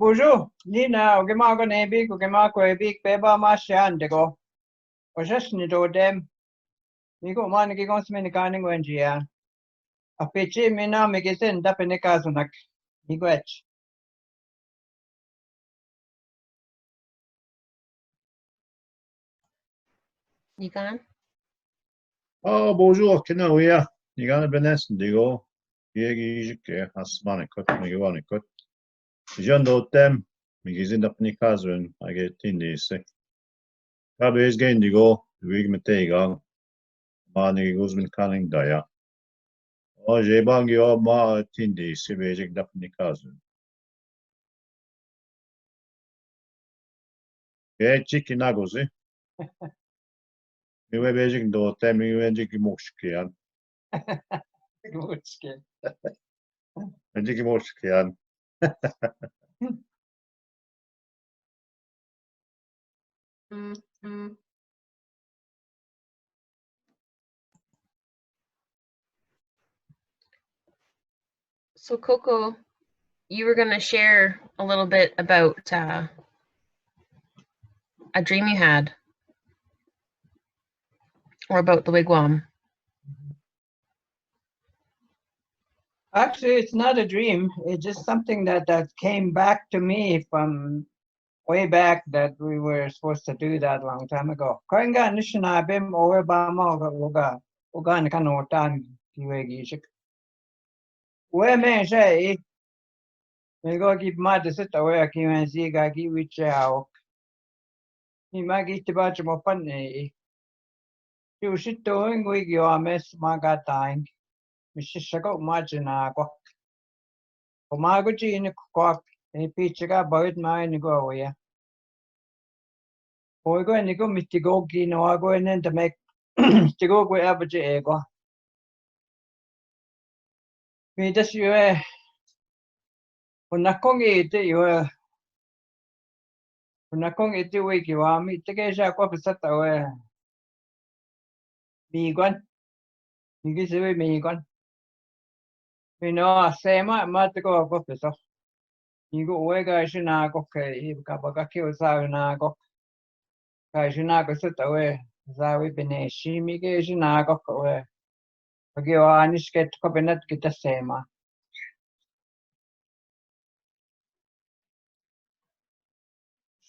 Bonjour, Ogimaawigwanebiik, Beba Mashandego. Oshashnido dem. Nigo Manigons Minigaanibines. A pitchy mina megazin Dapenikazunak. Wigwats. Niigaan? Oh, bonjour, Kinoo'amawisinan. Niigaanibines Gikinoo'amawisinan. John Dotem, Gikinoo'amawisinan. I get Tindis. Kabes gain digo, wigwams. Mani guzmin kaning daya. Oh, Jebang yo ma Tindis, Bejik Dapnikazun. Yeah, chicken nagozi. You were Bejik Dotem, you were Jikimoshkian. Jikimoshkian. So Coco, you were going to share a little bit about a dream you had, or about the wigwam. Actually, it's not a dream. It's just something that came back to me from way back that we were supposed to do that a long time ago. Anishinaabemowin Where may say, we go keep mad to sit away, I can see Gagi which out. He might get about your funny. You should doing wiigwams magating. Mrs. Shago Marginago. Omaguchi in the cock, and Pichaga bird mine go away. We're going to go Mitigogi, no, I'm going in to make to go wherever you go. We just you when I come eat you when I come eat the wiigwams, to get a copy set away. Miigwan. You get away, Miigwan. We know, same, might go up with us. You go away, guys, and I go, you got a kill, and I go. Guys, you not go sit away. Zawi Beneshi, Miguel, you not go away. Okay, I need to get cabinet get the same.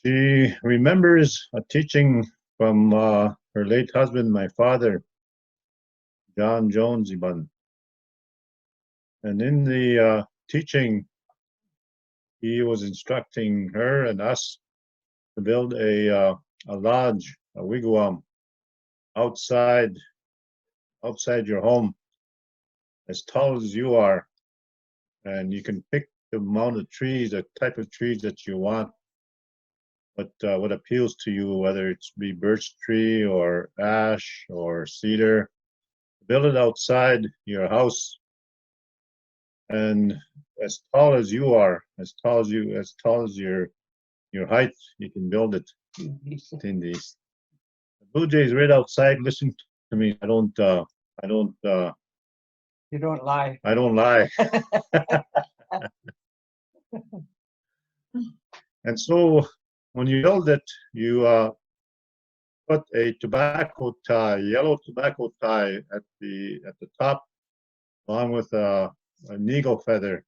She remembers a teaching from her late husband, my father, John Jones Iban. And in the teaching, he was instructing her and us to build a lodge, a wigwam, outside your home, as tall as you are, and you can pick the amount of trees, the type of trees that you want. What appeals to you, whether it's be birch tree or ash or cedar, build it outside your house, and as tall as you are, as tall as your height, you can build it. In these, the blue jays right outside. Listen to me. I don't. You don't lie. I don't lie. And so, when you build it, you put a tobacco tie, yellow tobacco tie at the top, along with an eagle feather.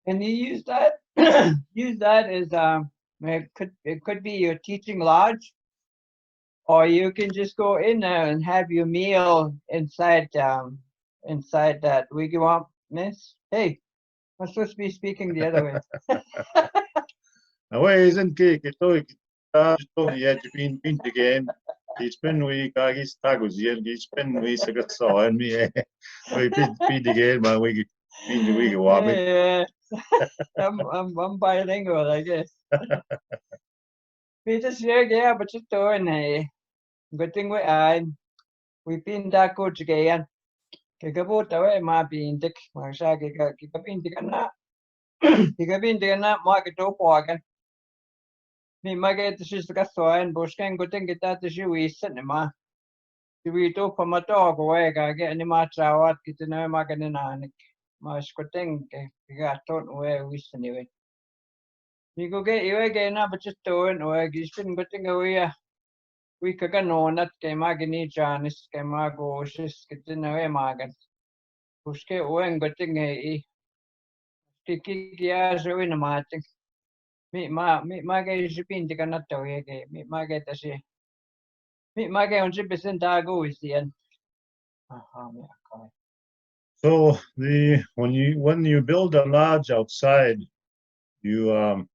And you use that use that as it could be your teaching lodge, or you can just go in there and have your meal inside that wigwam. Miss, hey, I'm supposed to be speaking the other way. Away isn't cake. Ito yet been again. It's been we kagis tagos yet. It's been we saw and me. We been again, man. We wigwam. Yeah. I'm bilingual, I guess. We just yeah, but just doing a good thing we've been that good again. Kikabuta away my being dick, my shaggy kikabin digana. Kikabin digana, market to porgan. Me might get the sister and bush can go think it that the shoe is cinema. Tiwito pa mato ko get any matcha kitino maganinanik. Mas kuting gaton wis anyway. You go get you again, but just doing or gishin gutting away. We could no not que magani janis, que mago shis kitino magan. Pushke oen gutting a kiki as in a matching. Me my gay shipping the canato, me my get a she. Me my gay on 10% dago is the end. So when you build a lodge outside, you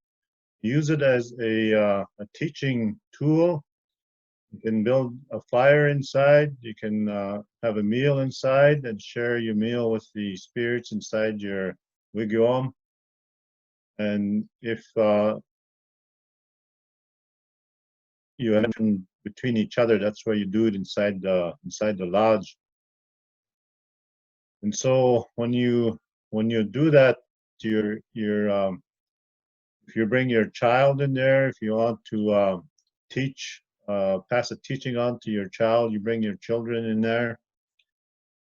use it as a teaching tool. You can build a fire inside. You can have a meal inside and share your meal with the spirits inside your wigwam. And if you have between each other, that's where you do it inside the lodge. And so when you do that, if you bring your child in there, if you want to teach, pass a teaching on to your child, you bring your children in there,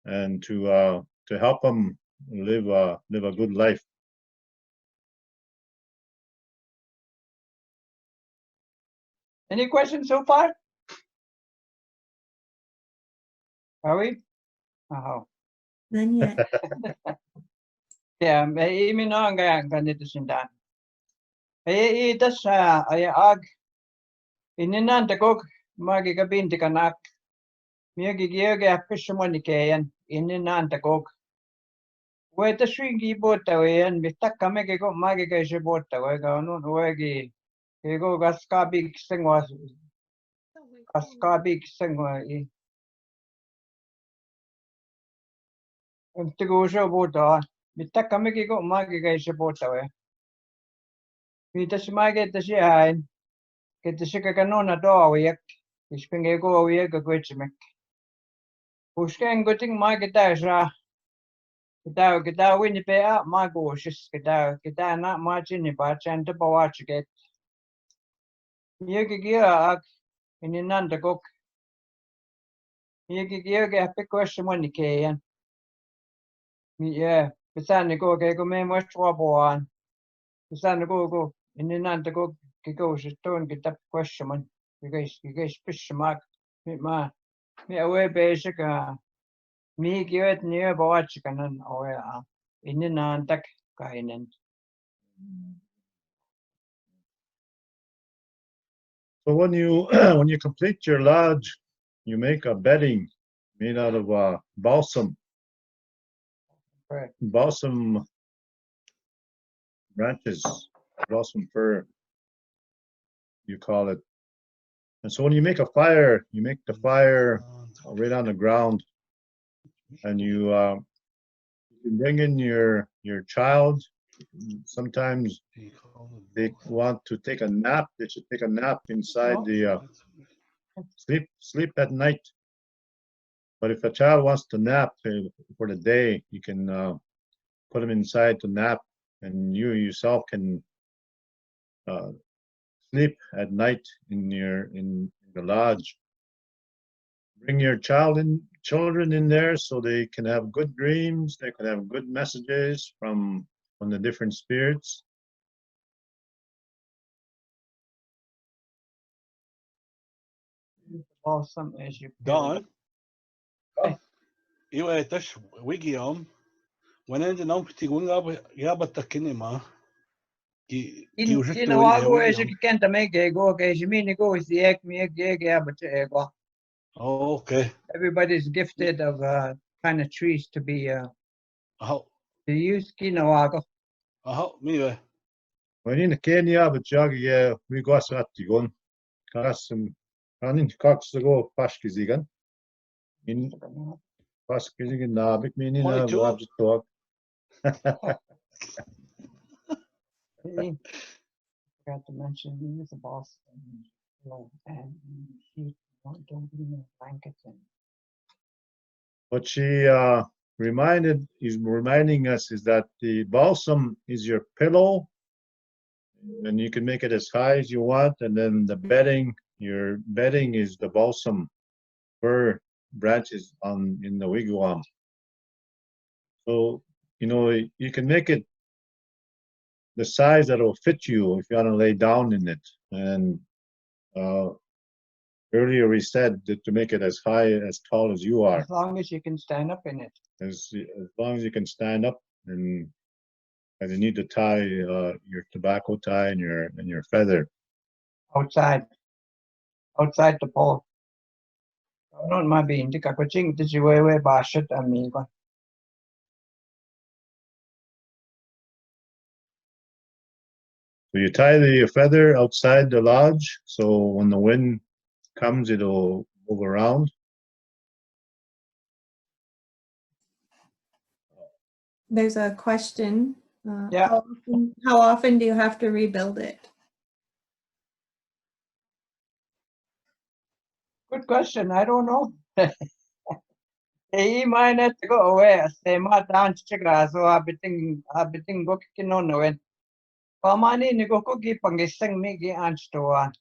and to help them live a good life. Any questions so far? Are we? Oh. None yet. Yeah, me no ang ganito sindan. Itas ay ag ininan takog magigabin ti kanak. Miya gigiyaga pismo ni kayan ininan takog. Weta swingi bota wayan bitak kami kiko magiga si bota way ganun wagi kiko gaskabig singwas gaskabig singwa i. Tigo siya bota bitak kami kiko magiga si bota way. Mitas magita siya hain. Kita siya kakanuna do awiyak. Ispingi ko awiyak agwitsimik. Pushken guting magita siya. Kita wini pe a magoshis kita na machini pa chanta pa wachiket. Yegi ag ininanda kok. Yegi ge pe question one kayan. Yeah, pisani ko ke ko me mochwa boan. Pisani go ininanda kok kiko shton kita question man. You guys fish mark me away basic me givet near pa wachikanan or ininandak kainin. So when you when you complete your lodge, you make a bedding made out of balsam. Right. Balsam branches, balsam fir, you call it. And so when you make a fire, you make the fire right on the ground, and you can bring in your child. Sometimes they want to take a nap. They should take a nap inside the sleep at night. But if a child wants to nap for the day, you can put them inside to nap, and you yourself can sleep at night in the lodge. Bring your children in there so they can have good dreams. They can have good messages from the different spirits. Awesome as you Don, iwa tash wigwam. Wanende nam pitigun gaba takinima. Inawago as you can't make go as you mean go is the egg me but ego. Oh, okay. Everybody's gifted of kind of trees to be Aho, to use kinawago. miwe. When in Kenya, but jagi wigwas ratigon. Karasum kanin kaksago pashkizigan. In pashkizigan na big meaning of to talk. Forgot to mention he was a boss and he don't bring blankets in. What she is reminding us is that the balsam is your pillow, and you can make it as high as you want, and then the bedding, your bedding is the balsam fir branches in the wigwam. So, you know, you can make it the size that will fit you if you want to lay down in it. And earlier we said that to make it as tall as you are. As long as you can stand up in it. As long as you can stand up, and you need to tie your tobacco tie and your feather. Outside the pole. Not my being the coaching this way bashet and me one. So you tie the feather outside the lodge, so when the wind comes, it'll move around. There's a question. Yeah. How often do you have to rebuild it? Good question. I don't know. He might have to go away. Say my dance chica, so I've been looking on the wind. Pamani ni go cookie pangisang migi anstoa.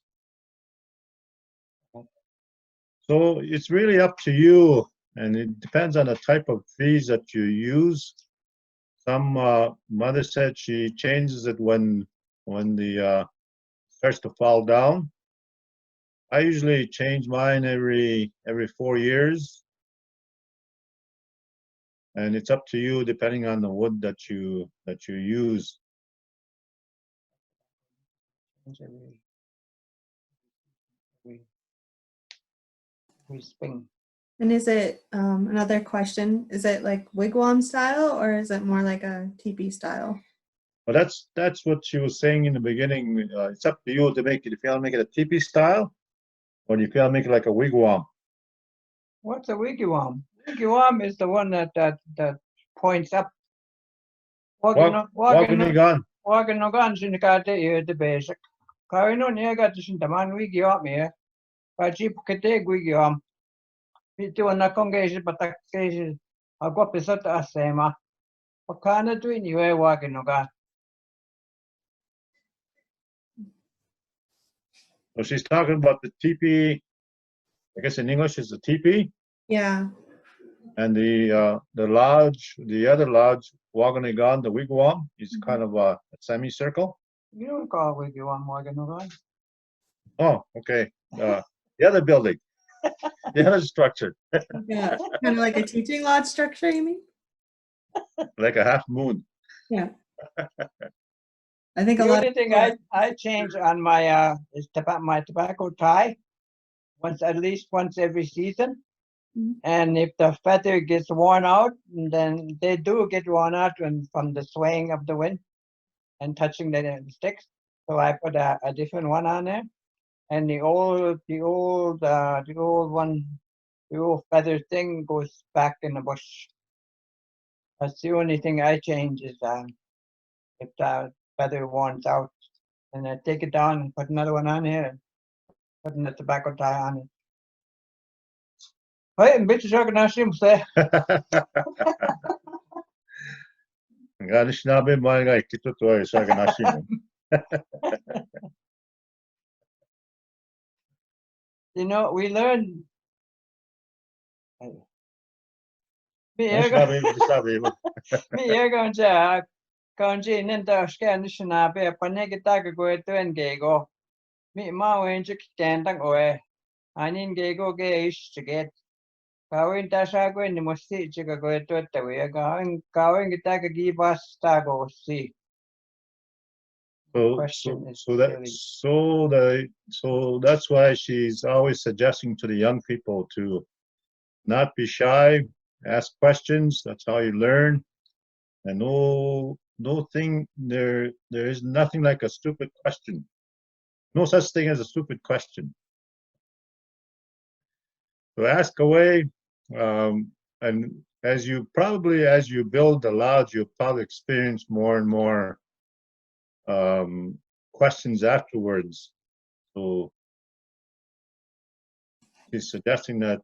So it's really up to you, and it depends on the type of trees that you use. Some mother said she changes it when the starts to fall down. I usually change mine every 4 years, and it's up to you depending on the wood that you use. We spring. And is it, another question, is it like wigwam style or is it more like a teepee style? But that's what she was saying in the beginning. It's up to you to make it. If you want to make it a teepee style, or if you want to make it like a wigwam. What's a wigwam? Wigwam is the one that points up. Waganigan. Waganogan sinikate the basic. Karino niaga to Sintaman wigwam here. Pachi Pukete wigwam. Pitu and Nakongation Patakation. A guapisata asema. Pakana to anyway Waganogan. So she's talking about the teepee. I guess in English it's a teepee. Yeah. And the lodge, the other lodge, Waganigan, the wigwam, is kind of a semicircle. You don't call wigwam Waganogan. Oh, okay. The other building, the other structure, Yeah. Kind of like a teaching lodge structure, you mean? like a half moon. Yeah. I think a The lot only of thing people- I change on my is my tobacco tie at least once every season. Mhm. And if the feather gets worn out, then they do get worn out from the swaying of the wind and touching the sticks. So I put a different one on there. And the old feather thing goes back in the bush. That's the only thing I change is if the feather worns out, and I take it down and put another one on here and put the tobacco tie on it. Hey, een beetje zo naar Sim say. Anishinaabemowin Gikinoo'amawisinan. You know, we learned. Me going to kanji ninda scan Anishinaabemowin panegitaga go to and gego. Me mawin jikitandang oe. Anin gego ge ish to get. Kawin tasha go in the musti chica go to the way. Kawin gitaga give us tago see. Question is really- So that's why she's always suggesting to the young people to not be shy, ask questions. That's how you learn. And there is nothing like a stupid question. No such thing as a stupid question. So ask away, and as you build the lodge, you'll probably experience more and more questions afterwards. So he's suggesting that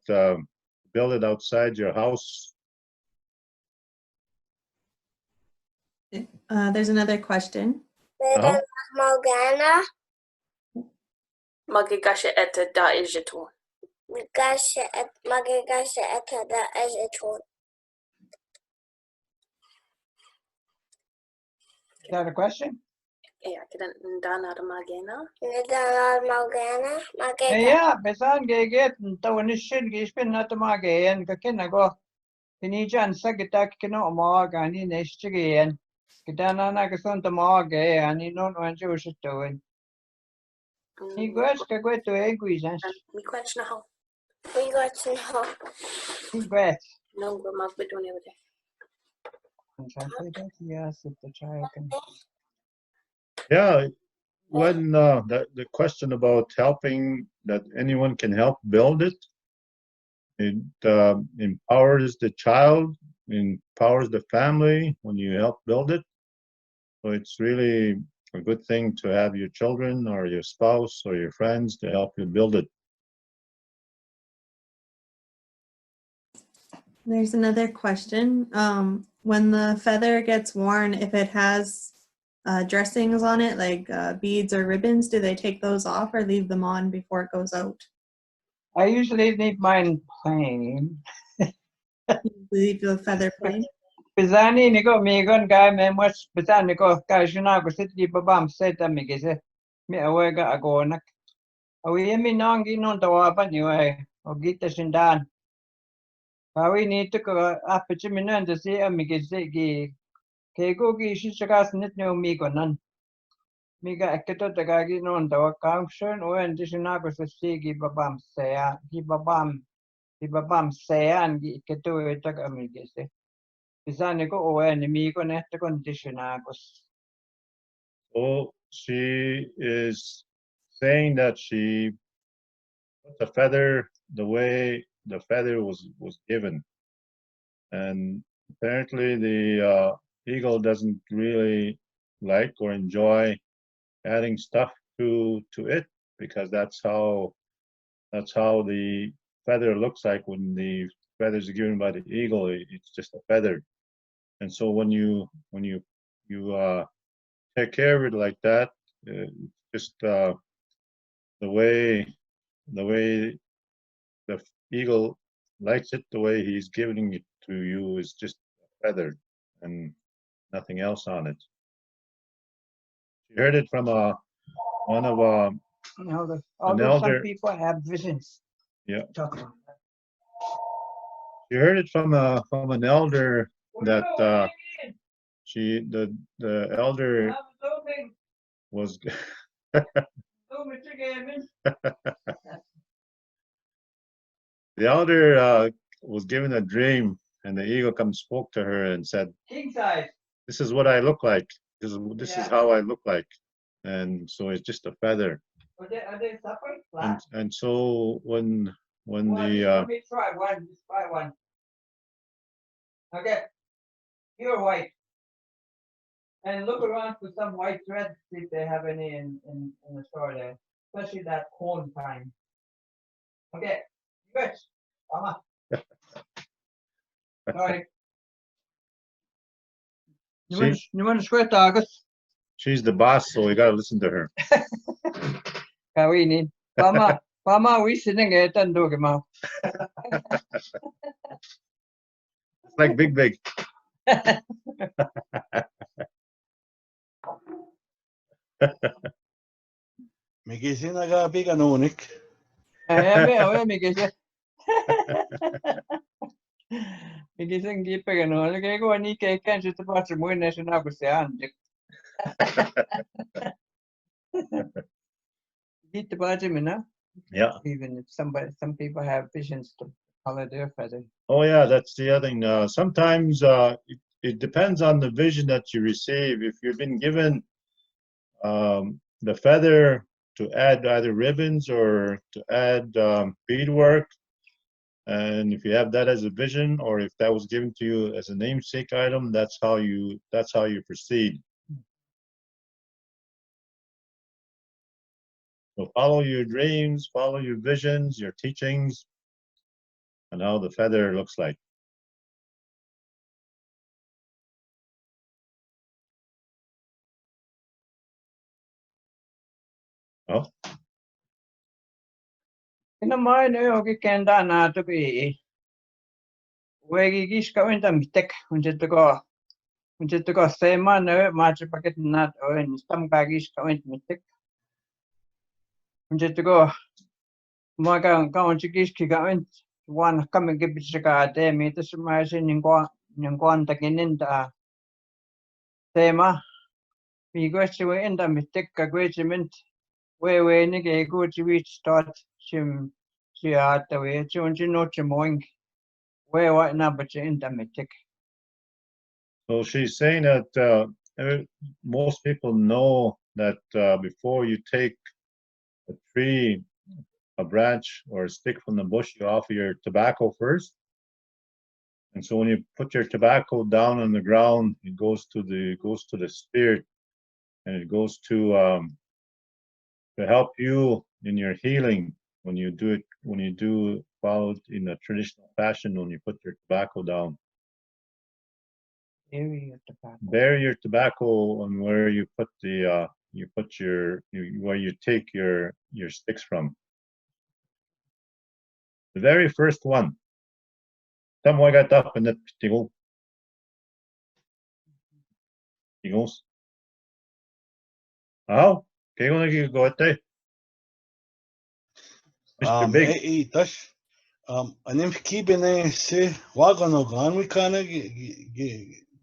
build it outside your house. There's another question. Morgana. Magigasha'eta da'ijitu. Is that a question? Yeah, besan geget tawanishin gishpin natamagayan kakinago. Tinijan sagitak Gikinoo'amawisinan neshchigayan. Kitana nagasun tamagay ani non wanju shitoin. Wiigwas kagwetu egwisans. Wiigwas. Yes, if the child can. Yeah, when the question about helping, that anyone can help build it, it empowers the child, empowers the family when you help build it. So it's really a good thing to have your children or your spouse or your friends to help you build it. There's another question. When the feather gets worn, if it has dressings on it, like beads or ribbons, do they take those off or leave them on before it goes out? I usually leave mine plain. Leave the feather plain? Pisani niko migon guy me much pisan niko kashina ko sit di babam set amigese. Mi awega agonak. Awi mi nangi non tawapan yue. Ogita shindan. Awi need to go apichimin to see amigese gi. Kego gi shishagas nit no migonan. Miga eketo tagagi non tawakangshon o and dishina ko gi babam saya. Gi babam saya and gi keto etag amigese. Pisani ko o enemy ko neta conditionagos. So she is saying that she put the feather the way the feather was given, and apparently the eagle doesn't really like or enjoy adding stuff to it, because that's how the feather looks like when the feathers are given by the eagle. It's just a feather, and so when you take care of it like that, just the way the eagle likes it, the way he's giving it to you is just a feather and nothing else on it. She heard it from one of Although some elder. people have visions. Yeah. Talk about that. She heard it from an elder that the elder was the elder was given a dream, and the eagle comes spoke to her and said, King size. "This is what I look like. This is how I look like." And so it's just a feather. Are they separate? Flat? And so when Let me try one. Just try one. Okay. Pure white. And look around for some white thread, see if they have any in the store there. Especially that corn kind. Okay. Good. Mama. Sorry. You want to sweat, August? She's the boss, so we gotta listen to her. Kawinin. Mama, we sitting at and do him out. It's like big. Miigaanibines Gikinoo'amawisinan. Ay, Miguel. Miguel gipe ganun. Lagay ko ani kay kan sa tapat mo na sinabi siya. Dito ba na? Yeah. Even if some people have visions to color their feather. Oh yeah, that's the other thing. Sometimes it depends on the vision that you receive. If you've been given the feather to add either ribbons or to add beadwork, and if you have that as a vision, or if that was given to you as a namesake item, that's how you proceed. So follow your dreams, follow your visions, your teachings, and how the feather looks like. Oh. Ina mai ne ogi kenda na to bi. Wegi ka winta mitek unje to go sema ne match paket na o in stam ka ka winta mitek. Unje to go ma ka unje ki ka winta wan kam ge bi ka de mi to ma sin ningwan ta kinin ta tema. Mi go chi we inda mitek ka go chi mint. We ni ge go chi we start chim chi ata we chi unje no chi moing. We wa na ba chi inda mitek. So she's saying that most people know that before you take a tree, a branch, or a stick from the bush, you offer your tobacco first. And so when you put your tobacco down on the ground, it goes to the spirit, and it goes to help you in your healing when you do follow it in a traditional fashion. When you put your tobacco down, bury your tobacco on where you put where you take your sticks from. The very first one. Tam I got up in the Tingles. How? Okay, when you go at there. Mr. Big. Tash. Anim kibene se wagano gan we kana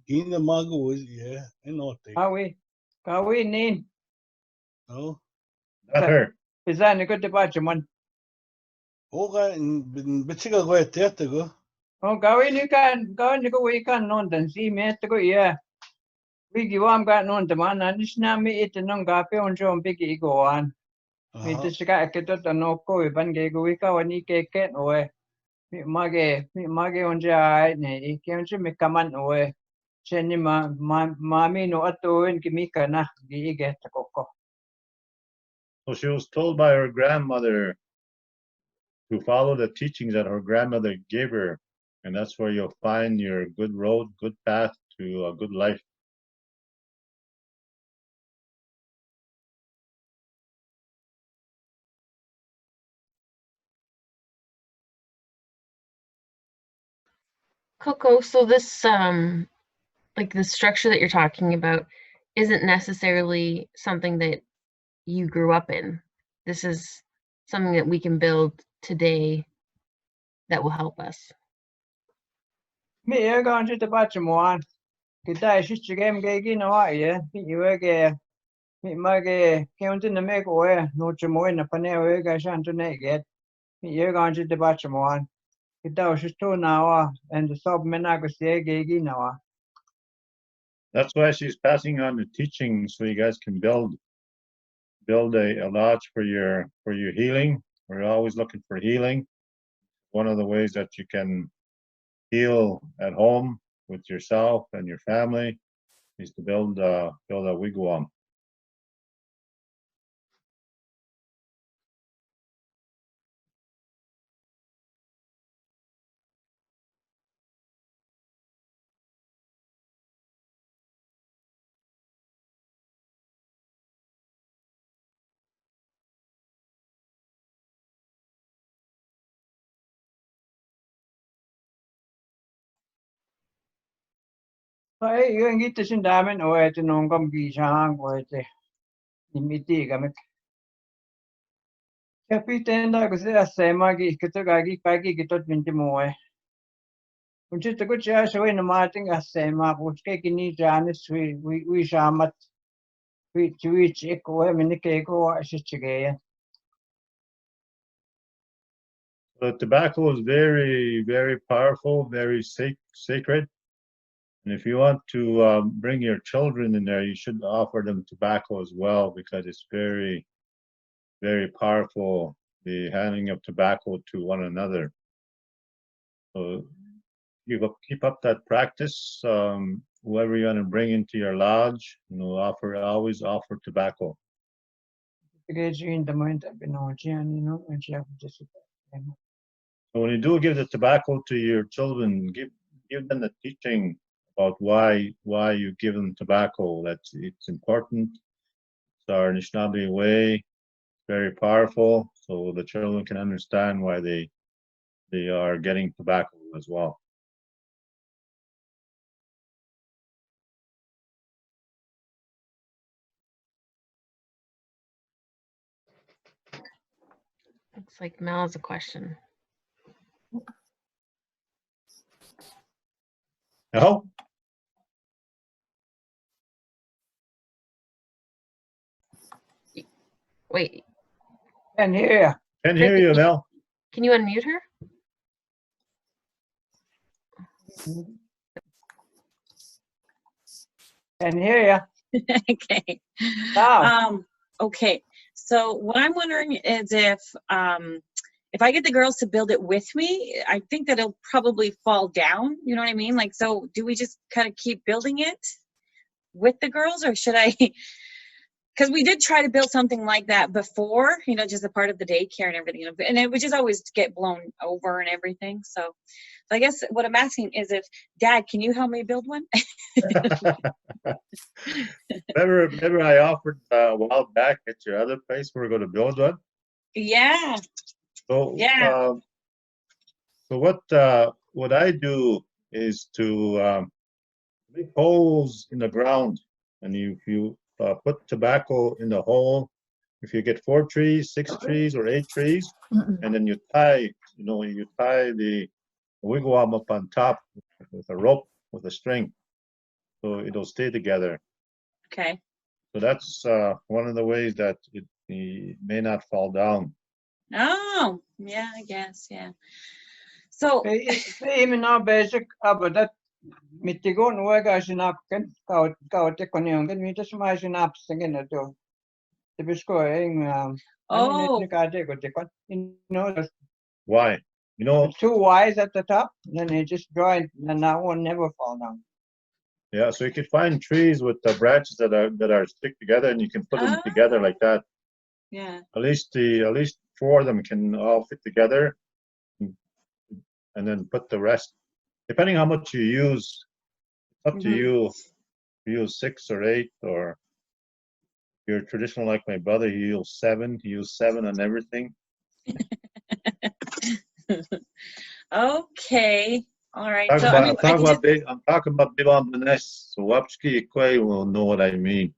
gina mago yeah, I know it. Kawi nin. Oh. Not her. Is that a good debate, man? Oga in Bichiga go at theater go. Oh, Kawi, you can go and go. We can non and see me to go. Yeah, wigiwam got non the man. Anishinaabemowin it and non gape on John Big ego on. Me to Chicago, I get to no go. If I go, we can when he get away. Mage on Jai, he came to me come on away. Chenny mammy no ato and Kimika na get the coco. So she was told by her grandmother to follow the teachings that her grandmother gave her, and that's where you'll find your good road, good path to a good life. Coco, so this like the structure that you're talking about isn't necessarily something that you grew up in. This is something that we can build today that will help us. Me, you're going to the Bachamuan. Good day, she's a game gay, no, yeah. You were gay. Me, my gay, counting the make away, no chamoy, a panel, guys, and to naked. You're going to the Bachamuan. Good day, she's 2 now, and the sub menagus, gay, now. That's why she's passing on the teaching, so you guys can build a lodge for your healing. We're always looking for healing. One of the ways that you can heal at home with yourself and your family is to build a wigwam. Hey, you can get this in diamond away to no come be shang or the imitigamek. Capitenda così a sema che tu gagi pagi che tot minti moe. Un certo che c'è se in marting a sema perché che ni già we shamat we ci ecco e mi che ecco a sicché. The tobacco is very, very powerful, very sacred. And if you want to bring your children in there, you should offer them tobacco as well, because it's very, very powerful, the handing of tobacco to one another. So keep up that practice. Whoever you want to bring into your lodge, always offer tobacco. In the mind I've been on and she have just. So when you do give the tobacco to your children, give them the teaching about why you give them tobacco. It's important. It's our Anishinaabe way. It's very powerful. so the children can understand why they are getting tobacco as well. Looks like Mel has a question. No? Wait, Can hear you. Can't hear you, Mel. can you unmute her? Can hear you. Okay. Now. Okay. So what I'm wondering is if I get the girls to build it with me, I think that it'll probably fall down. You know what I mean? Like, so do we just kind of keep building it with the girls, or should I? Because we did try to build something like that before, you know, just a part of the daycare and everything, and it would just always get blown over and everything. So I guess what I'm asking is if, Dad, can you help me build one? Remember I offered a while back at your other place we were going to build one? Yeah. So Yeah. So what I do is to make holes in the ground, and you put tobacco in the hole. If you get 4 trees, 6 trees, or 8 trees, and then you tie the wigwam up on top with a rope with a string, so it'll stay together. Okay. So that's one of the ways that it may not fall down. Oh, yeah, I guess, yeah. So, Even now, basic, but that mitigon wega sinapken, kaut ekonion, can we just my synaps again at all? The biscoing, oh, you know, Why? You know, 2 Y's at the top, then you just join, and that one never fall down. yeah. So you can find trees with the branches that are stick together, and you can put them Ah. together like that. yeah. At least 4 of them can all fit together, and then put the rest. Depending how much you use, it's up to you. If you use 6 or 8, or if you're traditional like my brother, he used 7. He used 7 on everything. Okay. All right. I'm So, talking I mean, about wiigwams. So Wapski Ikwe will know what I mean.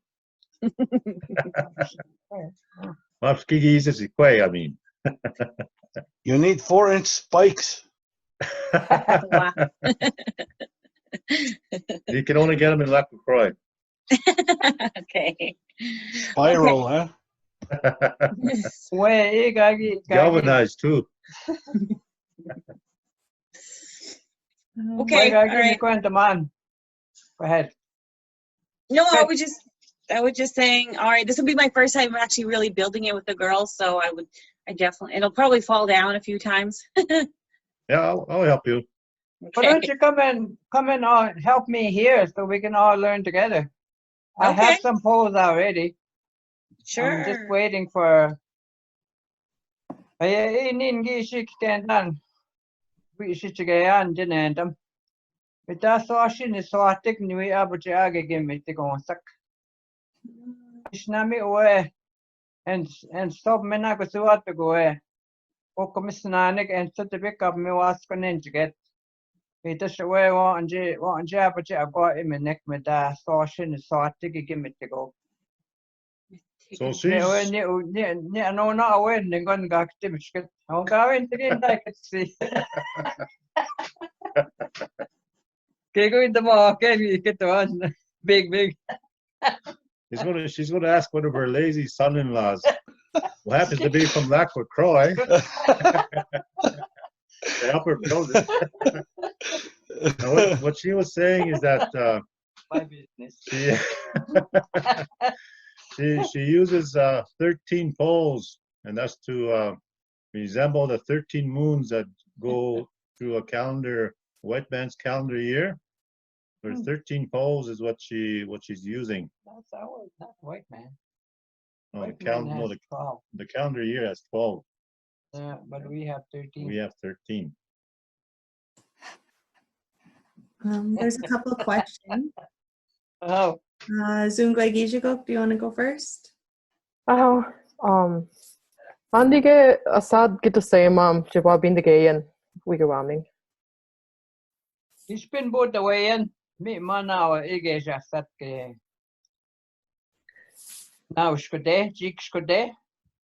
Wapski is Ikwe, I mean. You need 4-inch spikes. wow. You can only get them in LaCroix. Okay. Spiral, huh? Way, Galvanized too. Okay. All right. Go ahead. No, I was just saying, all right, this will be my first time actually really building it with the girls, so it'll probably fall down a few times. Yeah, I'll help you. Why don't you come and help me here so we can all learn together? I have Okay. some poles already. Sure. I'm just waiting for. I need to get we should get on them. But that's all she is so I think we are able to give me to go on suck. Ishnami away and stop me not go to to go away. O commissionanik and set the pick up me was going to get. It is away one jab, but I got him in neck with that so she is so I think give me to go. So No, she's not away and going to get it. I'll go into the I could see. Okay, go in the market, you get one big. she's gonna ask one of her lazy son-in-laws who happens to be from LaCroix to help her build it. Now, what she was saying is that My business. she uses 13 poles, and that's to resemble the 13 moons that go through a calendar, white man's calendar year. There's 13 poles is what she's using. That's ours, not white man. No, White man has 12. the calendar year has 12. Yeah, but we have 13. We have 13. There's a couple of questions. Oh, Zungwe Gijigok, do you want to go first? Oh, Andige asad gito sayamam jawabin de gayan wiigwaaming. Ispin boot away in. Me manawa igeja satke. Now skode, jik skode.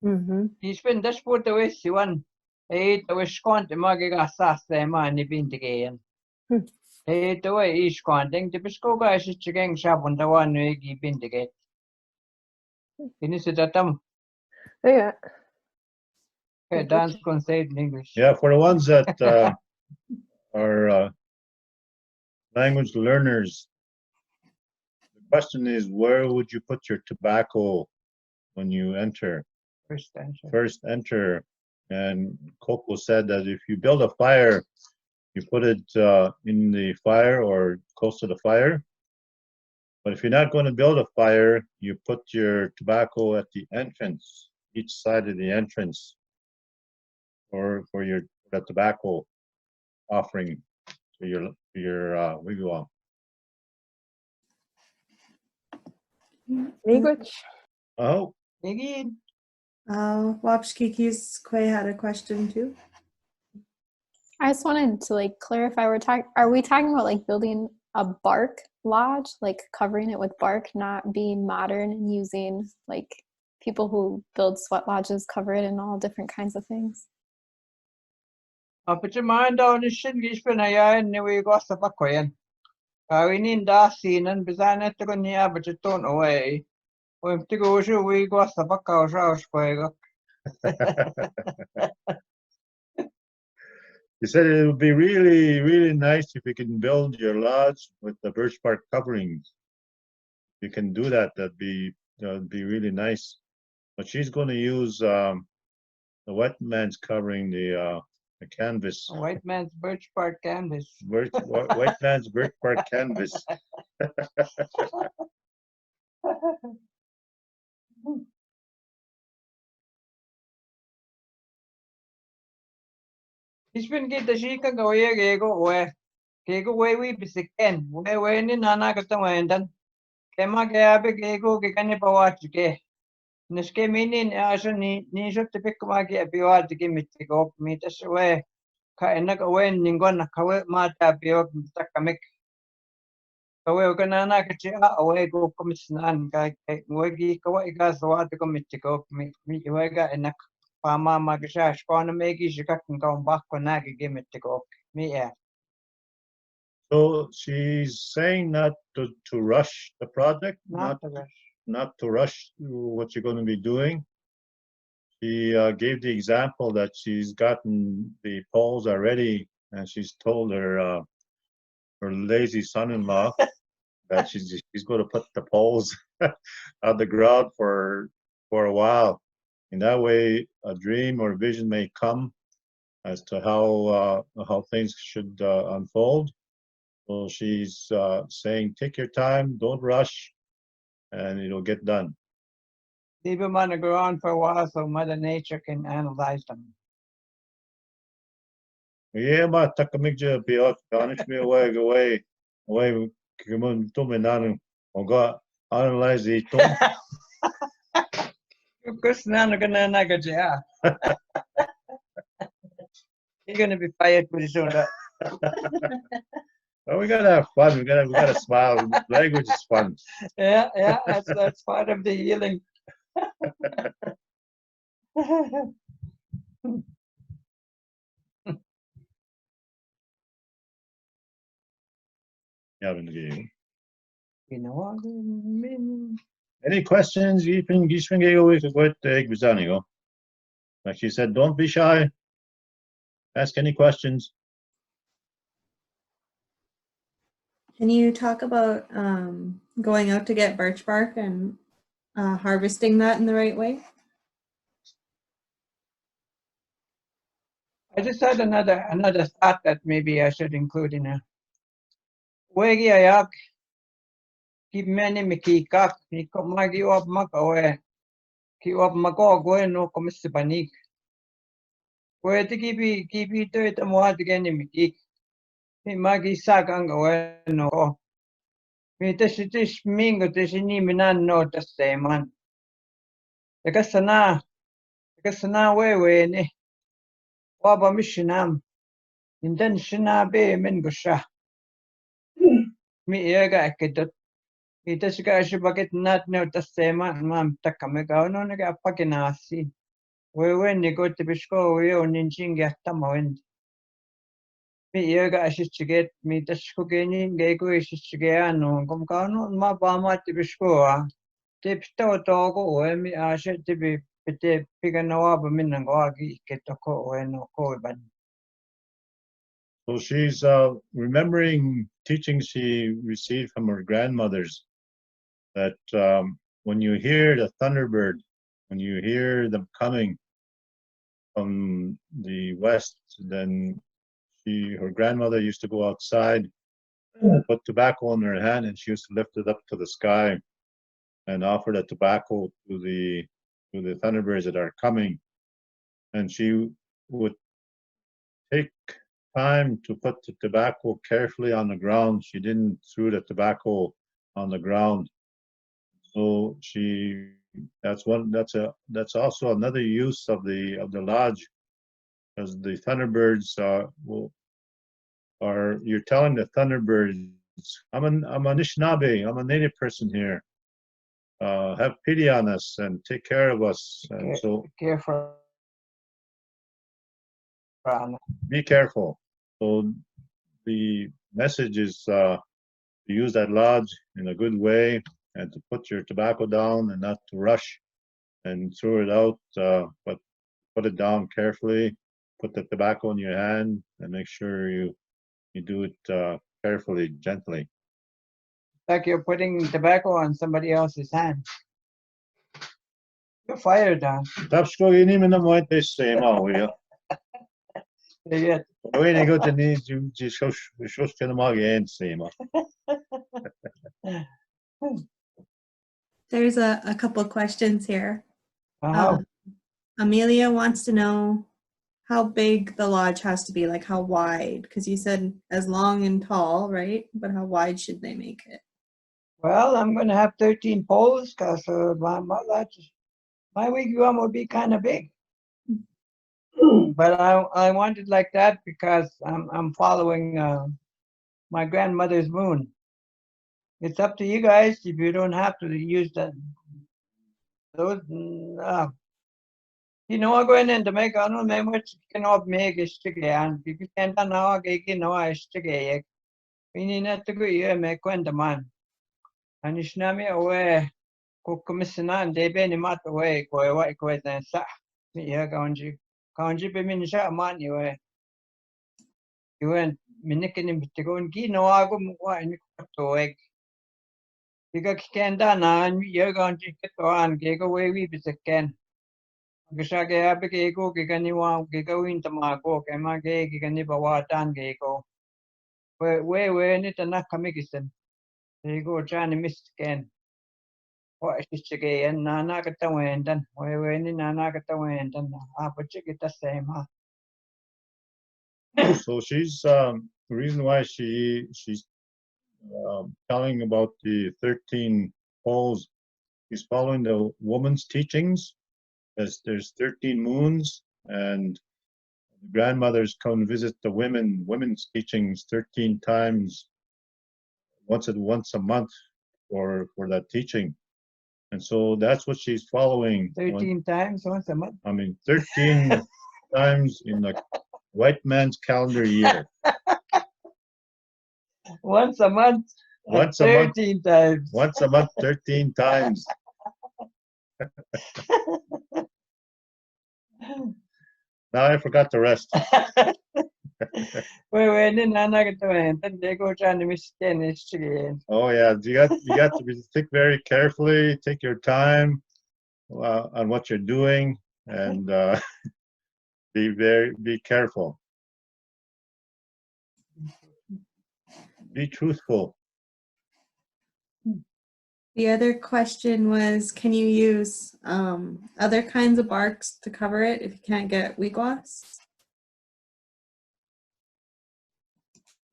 Ispin das boot away siwan. Eight away skont magiga saste man ni bindigayan. Eight away is squanting the biscoga is chicken shop on the one wigi bindigate. Inisidatum. Yeah. Okay, dance can say it in English. Yeah, for the ones that are language learners, the question is, where would you put your tobacco when you enter? First enter. And Coco said that if you build a fire, you put it in the fire or close to the fire. But if you're not going to build a fire, you put your tobacco at the entrance, each side of the entrance, or for your tobacco offering to your wigwam. Language. Oh. Again. Wapshkiki's Quay had a question too. I just wanted to like clarify. Are we talking about like building a bark lodge, like covering it with bark, not being modern and using like people who build sweat lodges cover it in all different kinds of things? But your mind on the shin gispin and we got the backwayan. We need that scene and design it to go near, but you don't away. When to go show we got the back house. He said it would be really, really nice if you can build your lodge with the birch bark coverings. You can do that. That'd be really nice. But she's going to use the white man's covering the canvas. White man's birch bark canvas. White man's birch bark canvas. He's been get the shika go ye go away. Kego way we bisiken. We ni nana kata wendan. Kema gabe kego kikani pawat ke. Niske minin asha ni shot tipik magi abiwat ke mitiko mitas away. Ka enak away ningon kawe mata biwak takamik. Kawe kanana kachi away go komisnan ka wegi kawa igas wat ko mitiko mi wega enak. Pama magashash kona megi shikakin kaum bako nagi gimitiko me yeah. So she's saying not to rush the project, not to rush what you're going to be doing. She gave the example that she's gotten the poles already, and she's told her lazy son-in-law that she's going to put the poles on the ground for a while. In that way, a dream or vision may come as to how things should unfold. So she's saying, take your time, don't rush, and it'll get done. Leave them on the ground for a while so Mother Nature can analyze them. Yeah, ma takamigja biot garnish me away. Come on, to me nan oga analyze it. Because none gonna nagaja. You're gonna be fired pretty soon. Well, we gotta have fun. We gotta smile. Language is fun. Yeah, that's part of the healing. Any questions? Like she said, don't be shy. Ask any questions. Can you talk about going out to get birch bark and harvesting that in the right way? I just had another thought that maybe I should include in a wegi ayak keep many mikikak magi op makawe ki op mago no komispanik we to keep to it mo at again mikik magi sagang no me this mingo this ni minan no the same man the kasana Gikinoo'amawisinan wabamishinam Anishinaabemowin miigaanibines Gikinoo'amawisinan natneu tasema mam takamegauno nega apaginasi wewen nigotibishko weo ninjingiahtamawin miigaanibines mitashkogeni geiguishigeano gomgauno ma bamatibishkoa tiptotogo wemi ashe tibi pite piganawaba minangoagi ketoko weno koiban. So she's remembering teachings she received from her grandmothers that when you hear the thunderbird, when you hear them coming from the west, then her grandmother used to go outside, put tobacco in her hand, and she used to lift it up to the sky and offer the tobacco to the thunderbirds that are coming. And she would take time to put the tobacco carefully on the ground. She didn't throw the tobacco on the ground. So that's also another use of the lodge, because the thunderbirds you're telling the thunderbirds, I'm an Anishinaabe, I'm a native person here. Have pity on us and take care of us. And so Careful. Be careful. So the message is to use that lodge in a good way and to put your tobacco down and not to rush and throw it out, but put it down carefully, put the tobacco in your hand and make sure you do it carefully, gently. Like you're putting tobacco on somebody else's hand. You're fired, Don. Tapos ko ini mo na mo ito sema will. Yeah. When you go to need you just can mag sema. There's a couple questions here. Uh-huh. Amelia wants to know how big the lodge has to be, like how wide, because you said as long and tall, right? But how wide should they make it? Well, I'm going to have 13 poles because my wigwam would be kind of big. But I want it like that because I'm following my grandmother's moon. It's up to you guys if you don't have to use those. You know, I'm going in to make I don't know which cannot make it again. People can't know it's again. We need not to go here make one man. Anishinaabemowin kukumisinan debe ni mat away ko then sa. Yeah, kanji be min sha man you went minikin to go and gino agum in to egg. Because can done and you're going to get on gig away we be again. Gishage abigego giganiwa gigo into my book and my gay giganiba dan gego. Where nit and not commission. There you go, Johnny missed again. What is it and Nanagata then? Where any Nanagata went and but you get the same, huh? So she's the reason why she's telling about the 13 poles. She's following the woman's teachings. There's 13 moons, and the grandmothers come visit the women's teachings 13 times, once a month for that teaching. And so that's what she's following. 13 times once a month? I mean, 13 times in the white man's calendar year. Once a month? Once 13 times. Once a month, 13 times. Now I forgot the rest. Oh yeah, you got to think very carefully. Take your time on what you're doing, and be careful. Be truthful. The other question was, can you use other kinds of barks to cover it if you can't get wigwas?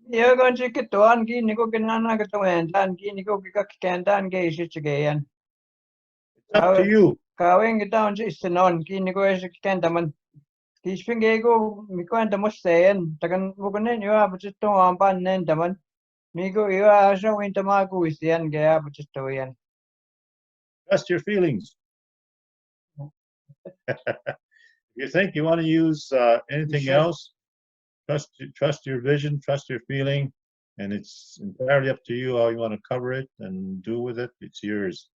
You're going to get to one guinea go get none get to end and guinea go get can dan gay shit again. It's up to you. kawin kita on si istanon kini ko es kandaman kispinge ko mikwan damos sayan tagan bukanen yo abutito ampan nen daman migo yo asa winta magu isian gaya abutito yan. Trust your feelings. If you think you want to use anything else, trust your vision, trust your feeling, and it's entirely up to you how you want to cover it and do with it. It's yours.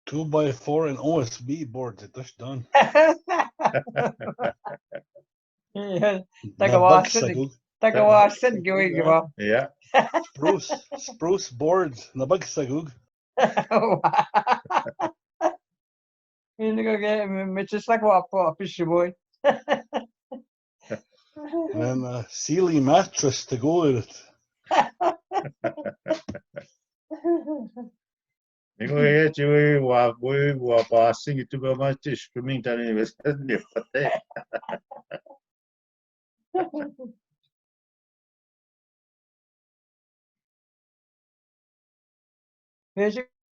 2x4 and OSB boards, that's done. Tagawasan giwigiwa. Yeah. Spruce boards, nabagsagug. Hindi ko kaya michisak wapo fishy boy. And a Sealy mattress to go with it. Passing it to go much for me.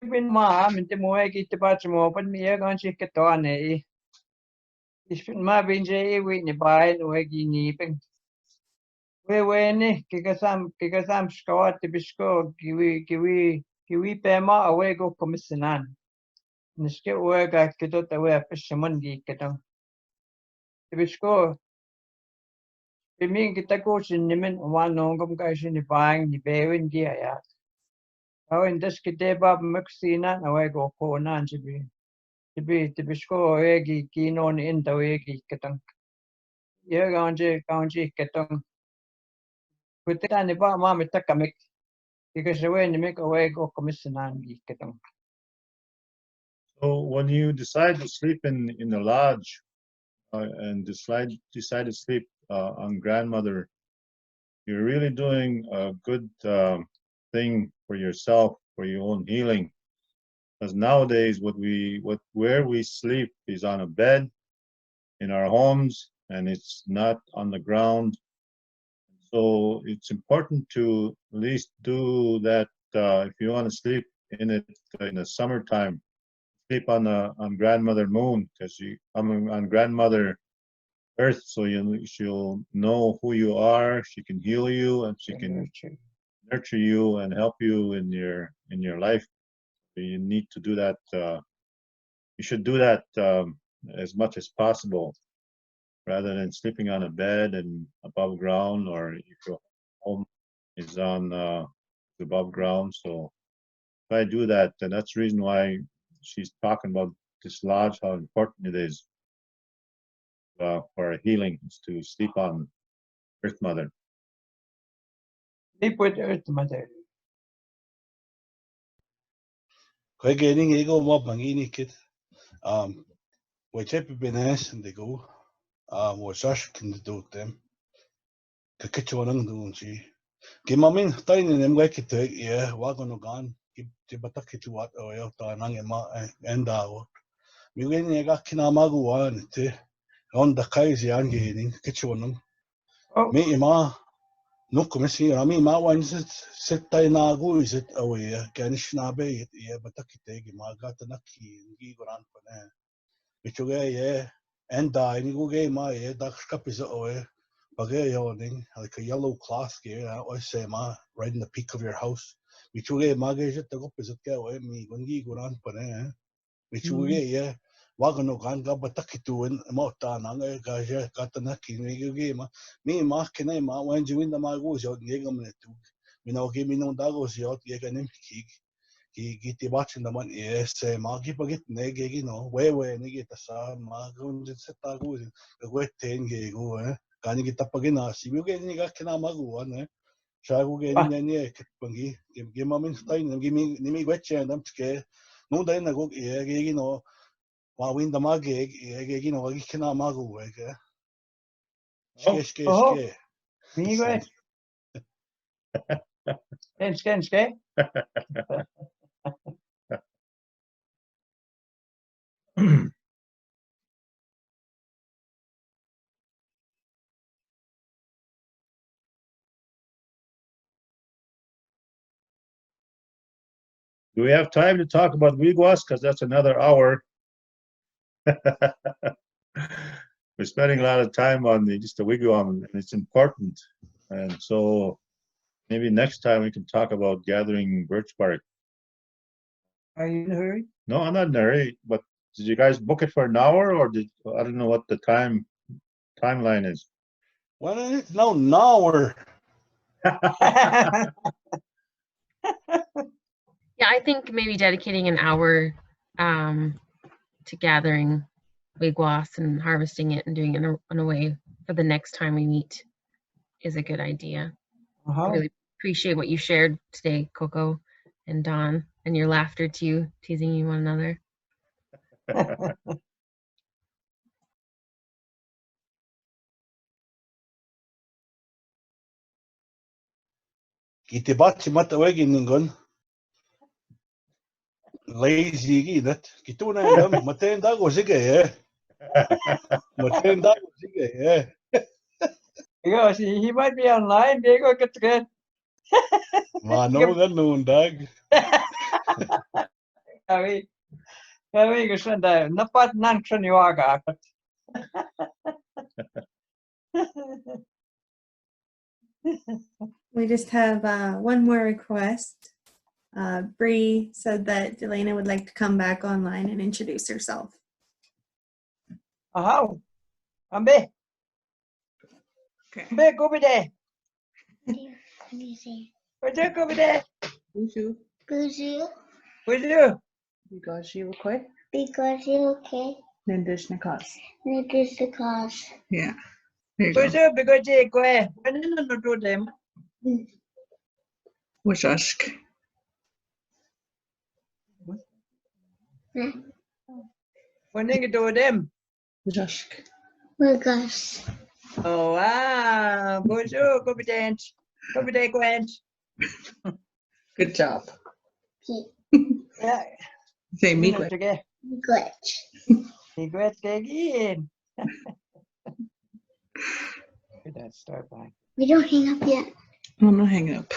Bin ma minti mo ay kita pa mo pan miya kan si keton eh. Ispin ma bin je wi ni bai no ay gini peng. We ni kikasam skawat bisko kiwi pema away go komisinan. Niske we ga kito ta we pishaman gi ketong. Bisko Pimin kita ko sinimin umano gum ka ni bang ni bewin gi aya. Awin das kite ba maksina away go ko nan sibi. Tibisko egi kinon in the egi ketong. Ye ganje ketong. Kuta ni ba ma mitakamik. Because away ni make away go komisinan gi ketong. So when you decide to sleep in the lodge and decide to sleep on grandmother, you're really doing a good thing for yourself, for your own healing. Because nowadays, where we sleep is on a bed in our homes, and it's not on the ground. So it's important to at least do that if you want to sleep in it in the summertime. Sleep on grandmother moon, because on grandmother earth, so she'll know who you are. She can heal you, and she can nurture you and help you in your life. You need to do that. You should do that as much as possible, rather than sleeping on a bed and above ground, or if your home is on above ground. So if I do that, then that's the reason why she's talking about this lodge, how important it is for our healing, is to sleep on Earth Mother. Sleep with Earth Mother. Kaya getting ego mo pangini kit. We check benes and they go. We sash can do them. Kakichuanang doonchi. Gimamin tayo ni nem kit yeah wagon no gan. Tibatakituat o yo ta nang ema endawo. Miwen ni ga kinamaguan te. On the kaisi angening kichuanang. Me ima. No commission, I mean, my one sit na go is it away, Anishinaabemowin, yeah, but Takitegi, Margatanaki, Gigoran Pane, which you yeah, and die, and you go game, my dark scap is away, Bagay yawning, like a yellow class gear, I always say, ma, right in the peak of your house, which you get Magay, the opposite get away, me, when Gigoran Pane, which you get, yeah. Wagano ganga batakitu and mota nanga gaja katanaki game. Me ma kene ma when you win the magos out yegametu. You know, give me no dagos out yeganim he get the watching the money yes ma give a get negi no where nigga sa ma gun set tagos the wet ten gego can you get up again as you get niga kena magu one shagu getting any pangi give mamin stein and give me nimi wetche and I'm scared no then I go yeah no win the mug egg, you know, you cannot muggle work. Ske. Me great. Ske. Do we have time to talk about wigwas? Because that's another hour. We're spending a lot of time on just the wigwam, and it's important. And so maybe next time we can talk about gathering birch bark. Are you in a hurry? No, I'm not in a hurry, but did you guys book it for an hour, or I don't know what the timeline is. Well, it's now we're Yeah, I think maybe dedicating an hour to gathering wigwas and harvesting it and doing it in a way for the next time we meet is a good idea. I really appreciate what you shared today, Coco and Don, and your laughter too, teasing one another. Kitibachi matawagin lazy gidet. Kituna dam matenda go sige matenda go sige Because he might be online. They go get together. Mano ganun dag. Kami gusanda. Napat nan kraniwaga. We just have one more request. Bree said that Delana would like to come back online and introduce herself. How? Ambe. Okay. Ambe, go be there. Where's it go be there? Bonjour. Where's you? Because you okay? Because you okay. Nindishnikas. Yeah. There you Where's go. you? Because you go ahead. When you not do them. Washashk. When you do them. Washashk. Wiggles. Oh, wow. Bonjour. Go be dance. Go be there, Gwen. Good job. Yeah. Say me You know, quick. together. Glitch. Regret again. Good, that start by. We don't hang up yet. I'm not hang up.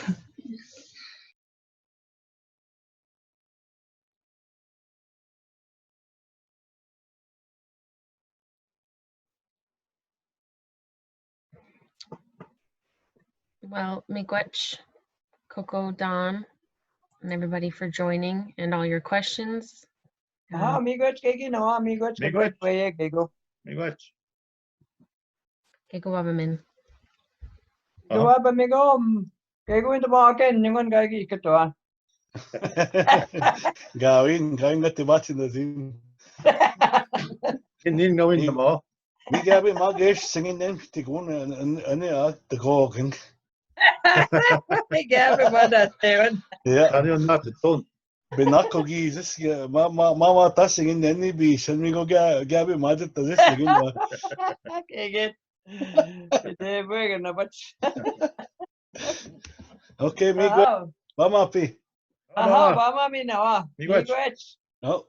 Well, Miigwech, Coco, Don, and everybody for joining and all your questions. Miigwech Gikinoo'amawisinan. Miigwech Gikinoo'amawisinan. Miigwech. Wiigwaaman. Jawab amigom. Gagawin ito mga akin. Yung ang gagi ikatuan. Gawin nga tibachi na din. Hindi gawin mo. Mi gabi mag-ish singin din tikun ano tagokin. Gabi ba natin? Yeah. Ano yung natin? Binako gizis mama ta singin din ni bisan mi go gabi madet ta singin ba. Kagit. Ite burger na bach. Okay, mi go. Mama pi. Aha, mama minawa. Miigwech. Miigwech. Oh.